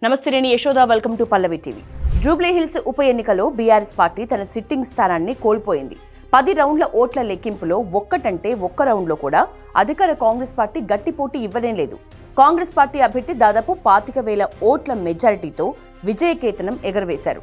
నమస్తే, నేను Yashoda. Welcome to Pallavi TV. Jubilee hills ఉప ఎన్నికలో బీఆర్ఎస్ పార్టీ తన సిట్టింగ్ స్థానాన్ని కోల్పోయింది. 10 రౌండ్ల ఓట్ల లెక్కింపులో ఒక్క రౌండ్లో కూడా అధికార కాంగ్రెస్ పార్టీ గట్టి పోటీ ఇవ్వడం లేదు. కాంగ్రెస్ పార్టీ అభ్యర్థి దాదాపు 25,000 ఓట్ల మెజారిటీతో విజయకేతనం ఎగరవేశారు.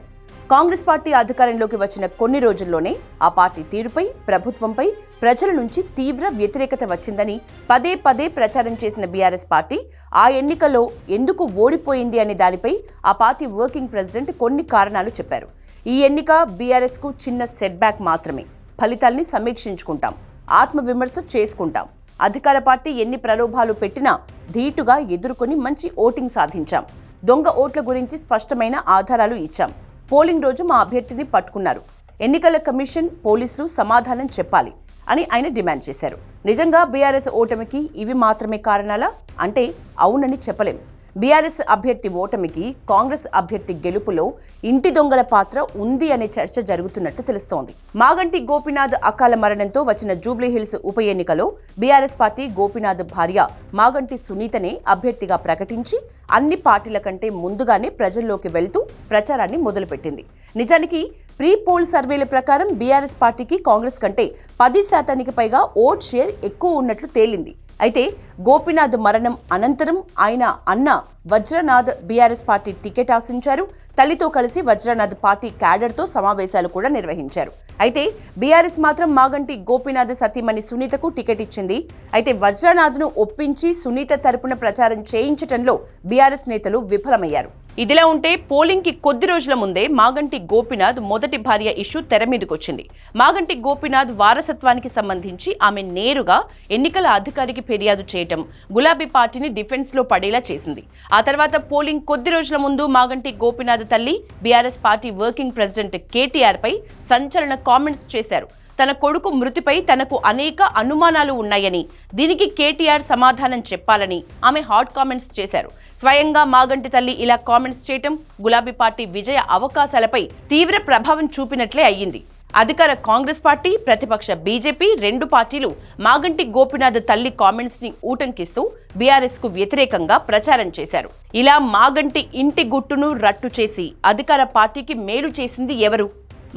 కాంగ్రెస్ పార్టీ అధికారంలోకి వచ్చిన కొన్ని రోజుల్లోనే ఆ పార్టీ తీరుపై, ప్రభుత్వంపై ప్రజల నుంచి తీవ్ర వ్యతిరేకత వచ్చిందని పదే ప్రచారం చేసిన బీఆర్ఎస్ పార్టీ ఆ ఎన్నికల్లో ఎందుకు ఓడిపోయింది అనే దానిపై ఆ పార్టీ వర్కింగ్ ప్రెసిడెంట్ కొన్ని కారణాలు చెప్పారు. ఈ ఎన్నిక బీఆర్ఎస్కు చిన్న సెట్ బ్యాక్ మాత్రమే. ఫలితాల్ని సమీక్షించుకుంటాం, ఆత్మవిమర్శ చేసుకుంటాం. అధికార పార్టీ ఎన్ని ప్రలోభాలు పెట్టినా ధీటుగా ఎదుర్కొని మంచి ఓటింగ్ సాధించాం. దొంగ ఓట్ల గురించి స్పష్టమైన ఆధారాలు ఇచ్చాం. పోలింగ్ రోజు మా అభ్యర్థిని పట్టుకున్నారు. ఎన్నికల కమిషన్, పోలీసులు సమాధానం చెప్పాలి అని ఆయన డిమాండ్ చేశారు. నిజంగా బీఆర్ఎస్ ఓటమికి ఇవి మాత్రమే కారణాలా అంటే అవునని చెప్పలేం. బీఆర్ఎస్ అభ్యర్థి ఓటమికి కాంగ్రెస్ అభ్యర్థి గెలుపులో ఇంటి దొంగల పాత్ర ఉంది అనే చర్చ జరుగుతున్నట్టు తెలుస్తోంది. మాగంటి గోపీనాథ్ అకాల మరణంతో వచ్చిన జూబ్లీ హిల్స్ ఉప ఎన్నికలో బీఆర్ఎస్ పార్టీ గోపీనాథ్ భార్య మాగంటి సునీతనే అభ్యర్థిగా ప్రకటించి అన్ని పార్టీల కంటే ముందుగానే ప్రజల్లోకి వెళ్తూ ప్రచారాన్ని మొదలుపెట్టింది. నిజానికి ప్రీ పోల్ సర్వేల ప్రకారం బీఆర్ఎస్ పార్టీకి కాంగ్రెస్ కంటే 10% పైగా ఓట్ షేర్ ఎక్కువ ఉన్నట్లు తేలింది. అయితే గోపీనాథ్ మరణం అనంతరం ఆయన అన్న వజ్రనాథ్ బీఆర్ఎస్ పార్టీ టికెట్ ఆశించారు. తల్లితో కలిసి వజ్రనాథ్ పార్టీ క్యాడర్తో సమావేశాలు కూడా నిర్వహించారు. అయితే బీఆర్ఎస్ మాత్రం మాగంటి గోపీనాథ్ సతీమణి సునీతకు టికెట్ ఇచ్చింది. అయితే వజ్రనాథ్ను ఒప్పించి సునీత తరపున ప్రచారం చేయించడంలో బీఆర్ఎస్ నేతలు విఫలమయ్యారు. ఇదిలా ఉంటే పోలింగ్కి కొద్ది రోజుల ముందే మాగంటి గోపీనాథ్ మొదటి భార్య ఇష్యూ తెర మీదకొచ్చింది. మాగంటి గోపీనాథ్ వారసత్వానికి సంబంధించి ఆమె నేరుగా ఎన్నికల అధికారికి ఫిర్యాదు చేయటం గులాబీ పార్టీని డిఫెన్స్లో పడేలా చేసింది. ఆ తర్వాత పోలింగ్ కొద్ది రోజుల ముందు మాగంటి గోపీనాథ్ తల్లి BRS party working president KTR పై సంచలన కామెంట్స్ చేశారు. తన కొడుకు మృతిపై తనకు అనేక అనుమానాలు ఉన్నాయని, దీనికి కేటీఆర్ సమాధానం చెప్పాలని ఆమె హాట్ కామెంట్స్ చేశారు. స్వయంగా మాగంటి తల్లి ఇలా కామెంట్స్ చేయటం గులాబీ పార్టీ విజయ అవకాశాలపై తీవ్ర ప్రభావం చూపినట్లే అయ్యింది. అధికార కాంగ్రెస్ పార్టీ, ప్రతిపక్ష బీజేపీ రెండు పార్టీలు మాగంటి గోపీనాథ్ తల్లి కామెంట్స్ ని ఊటంకిస్తూ బీఆర్ఎస్ కు వ్యతిరేకంగా ప్రచారం చేశారు. ఇలా మాగంటి ఇంటి గుట్టును రట్టు చేసి అధికార పార్టీకి మేలు చేసింది ఎవరు?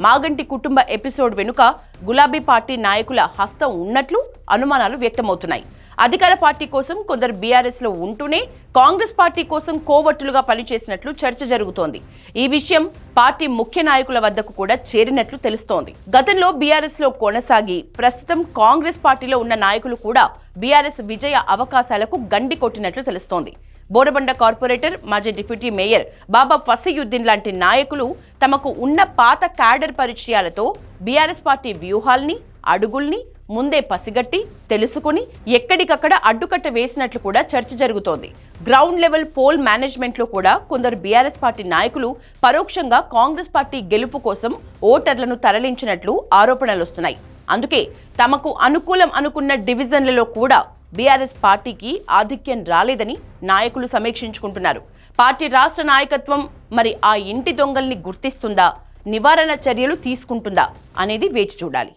మాగంటి కుటుంబ ఎపిసోడ్ వెనుక గులాబీ పార్టీ నాయకుల హస్తం ఉన్నట్లు అనుమానాలు వ్యక్తమవుతున్నాయి. అధికార పార్టీ కోసం కొందరు బీఆర్ఎస్లో ఉంటూనే కాంగ్రెస్ పార్టీ కోసం కోవట్టులుగా పనిచేసినట్లు చర్చ జరుగుతోంది. ఈ విషయం పార్టీ ముఖ్య నాయకుల వద్దకు కూడా చేరినట్లు తెలుస్తోంది. గతంలో బీఆర్ఎస్లో కొనసాగి ప్రస్తుతం కాంగ్రెస్ పార్టీలో ఉన్న నాయకులు కూడా బీఆర్ఎస్ విజయ అవకాశాలకు గండి కొట్టినట్లు తెలుస్తోంది. బోరబండ కార్పొరేటర్, మాజీ డిప్యూటీ మేయర్ బాబా ఫసీయుద్దీన్ లాంటి నాయకులు తమకు ఉన్న పాత క్యాడర్ పరిచయాలతో బీఆర్ఎస్ పార్టీ వ్యూహాల్ని, అడుగుల్ని ముందే పసిగట్టి తెలుసుకుని ఎక్కడికక్కడ అడ్డుకట్ట వేసినట్లు కూడా చర్చ జరుగుతోంది. గ్రౌండ్ లెవెల్ పోల్ మేనేజ్మెంట్లో కూడా కొందరు బీఆర్ఎస్ పార్టీ నాయకులు పరోక్షంగా కాంగ్రెస్ పార్టీ గెలుపు కోసం ఓటర్లను తరలించినట్లు ఆరోపణలొస్తున్నాయి. అందుకే తమకు అనుకూలం అనుకున్న డివిజన్లలో కూడా బీఆర్ఎస్ పార్టీకి ఆధిక్యం రాలేదని నాయకులు సమీక్షించుకుంటున్నారు. పార్టీ రాష్ట్ర నాయకత్వం మరి ఆ ఇంటి దొంగల్ని గుర్తిస్తుందా, నివారణ చర్యలు తీసుకుంటుందా అనేది వేచి చూడాలి.